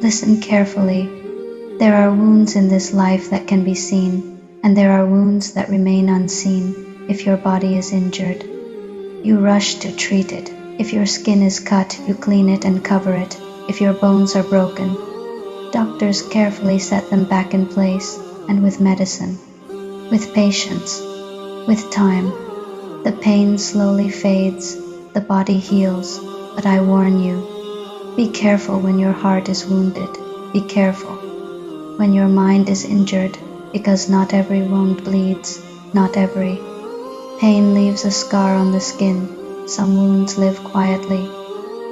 Listen carefully. There are wounds in this life that can be seen, and there are wounds that remain unseen. If your body is injured, you rush to treat it. If your skin is cut, you clean it and cover it. If your bones are broken, doctors carefully set them back in place, and with medicine, with patience, with time, the pain slowly fades, the body heals. But I warn you, be careful when your heart is wounded. Be careful when your mind is injured, because not every wound bleeds, not every pain leaves a scar on the skin. Some wounds live quietly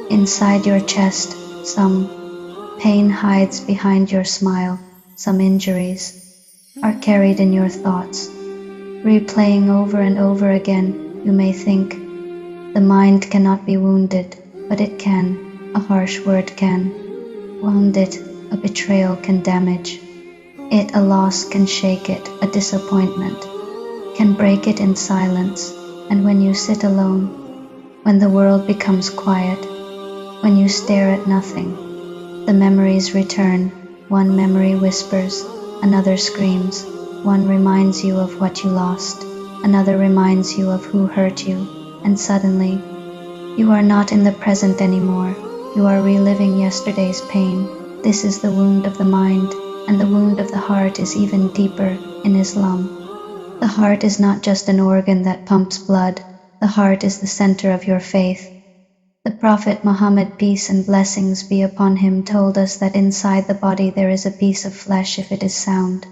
inside your chest. Some pain hides behind your smile. Some injuries are carried in your thoughts, replaying over and over again. You may think the mind cannot be wounded, but it can. A harsh word can wound it. A betrayal can damage it. A loss can shake it. A disappointment can break it in silence. And when you sit alone, when the world becomes quiet, when you stare at nothing, the memories return. One memory whispers, another screams. One reminds you of what you lost, another reminds you of who hurt you, and suddenly, you are not in the present anymore. You are reliving yesterday's pain. This is the wound of the mind, and the wound of the heart is even deeper in Islam. The heart is not just an organ that pumps blood. The heart is the center of your faith. The Prophet Muhammad, peace and blessings be upon him, told us that inside the body there is a piece of flesh. If it is sound,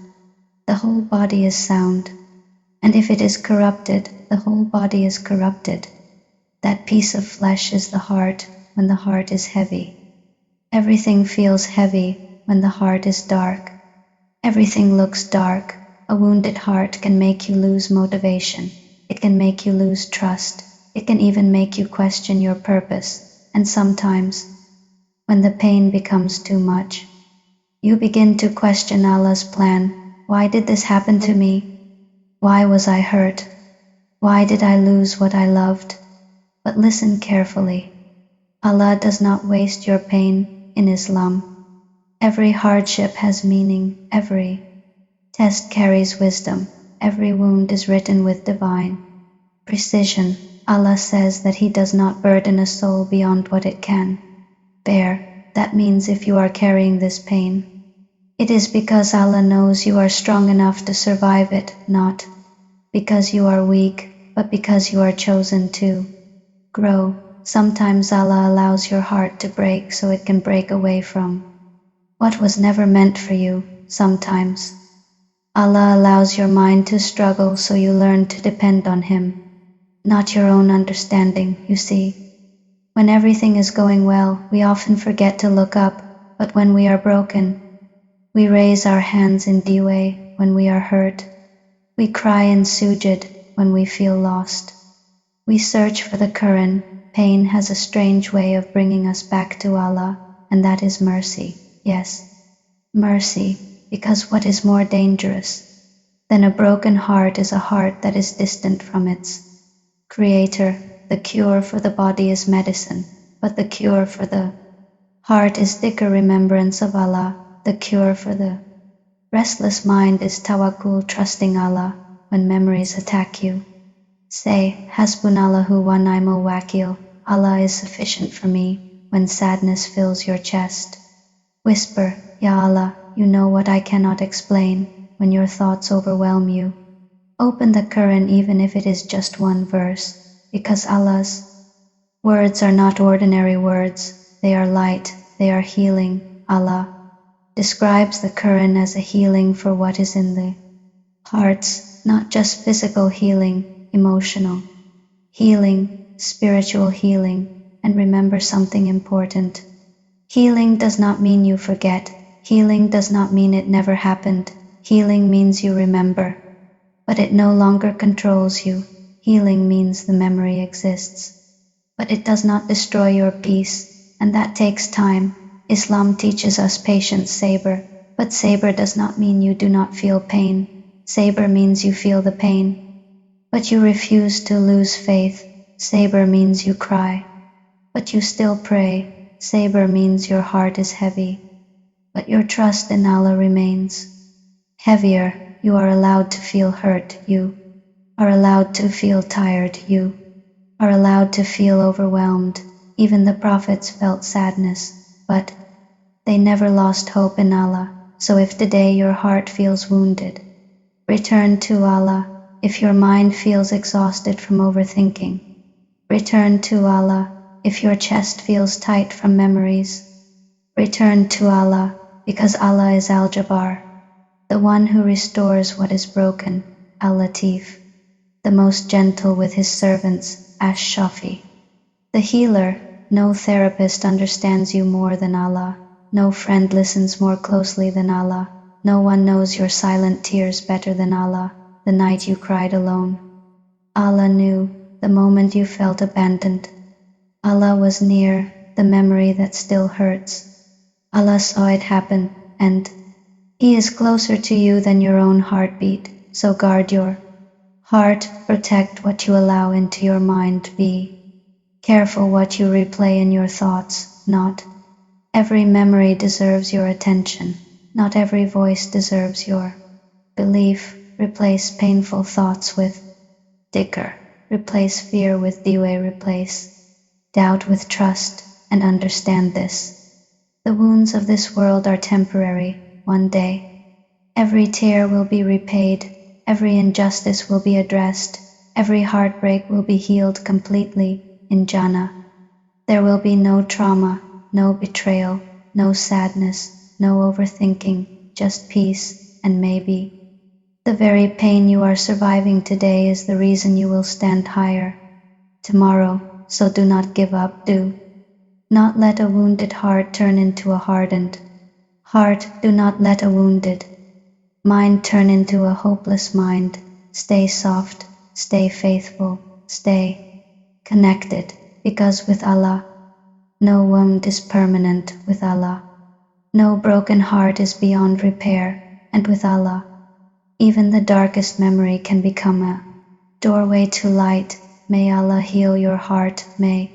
the whole body is sound. And if it is corrupted, the whole body is corrupted. That piece of flesh is the heart. When the heart is heavy, everything feels heavy. When the heart is dark, everything looks dark. A wounded heart can make you lose motivation. It can make you lose trust. It can even make you question your purpose. And sometimes, when the pain becomes too much, you begin to question Allah's plan. Why did this happen to me? Why was I hurt? Why did I lose what I loved? But listen carefully. Allah does not waste your pain in Islam. Every hardship has meaning. Every test carries wisdom. Every wound is written with divine precision. Allah says that He does not burden a soul beyond what it can bear. That means if you are carrying this pain, it is because Allah knows you are strong enough to survive it, not because you are weak, but because you are chosen to grow. Sometimes Allah allows your heart to break so it can break away from what was never meant for you. Sometimes Allah allows your mind to struggle so you learn to depend on Him, not your own understanding. You see, when everything is going well, we often forget to look up, but when we are broken, we raise our hands in dua. When we are hurt, we cry in sujud. When we feel lost, we search for the Quran. Pain has a strange way of bringing us back to Allah, and that is mercy. Yes, mercy, because what is more dangerous than a broken heart is a heart that is distant from its Creator. The cure for the body is medicine, but the cure for the heart is dhikr, remembrance of Allah. The cure for the restless mind is tawakkul, trusting Allah. When memories attack you, say, Hasbunallahu wa ni'mal wakil. Allah is sufficient for me. When sadness fills your chest, whisper, Ya Allah, you know what I cannot explain. When your thoughts overwhelm you, open the Quran, even if it is just one verse, because Allah's words are not ordinary words. They are light, they are healing. Allah describes the Quran as a healing for what is in the hearts, not just physical healing, emotional healing, spiritual healing. And remember something important. Healing does not mean you forget. Healing does not mean it never happened. Healing means you remember, but it no longer controls you. Healing means the memory exists, but it does not destroy your peace, and that takes time. Islam teaches us patience, sabr, but sabr does not mean you do not feel pain. Sabr means you feel the pain, but you refuse to lose faith. Sabr means you cry, but you still pray. Sabr means your heart is heavy, but your trust in Allah remains. Heavier, you are allowed to feel hurt, you are allowed to feel tired, you are allowed to feel overwhelmed. Even the prophets felt sadness, but they never lost hope in Allah. So if today your heart feels wounded, return to Allah. If your mind feels exhausted from overthinking, return to Allah. If your chest feels tight from memories, return to Allah, because Allah is Al-Jabbar, the one who restores what is broken, Al-Latif, the most gentle with his servants, Ash-Shafi, the healer. No therapist understands you more than Allah. No friend listens more closely than Allah. No one knows your silent tears better than Allah, the night you cried alone. Allah knew the moment you felt abandoned. Allah was near, the memory that still hurts. Allah saw it happen, and He is closer to you than your own heartbeat. So guard your heart, protect what you allow into your mind. Be careful what you replay in your thoughts. Not every memory deserves your attention. Not every voice deserves your belief. Replace painful thoughts with dhikr. Replace fear with diwe. Replace doubt with trust, and understand this. The wounds of this world are temporary. One day, every tear will be repaid, every injustice will be addressed, every heartbreak will be healed completely in Jannah. There will be no trauma, no betrayal, no sadness, no overthinking, just peace, and maybe the very pain you are surviving today is the reason you will stand higher tomorrow. So do not give up. Do not let a wounded heart turn into a hardened heart. Do not let a wounded mind turn into a hopeless mind. Stay soft, stay faithful, stay connected, because with Allah, no wound is permanent. With Allah, no broken heart is beyond repair. And with Allah, even the darkest memory can become a doorway to light. May Allah heal your heart. May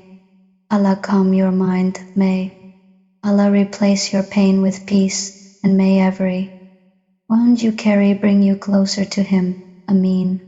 Allah calm your mind. May Allah replace your pain with peace. And may every wound you carry bring you closer to Him. Ameen.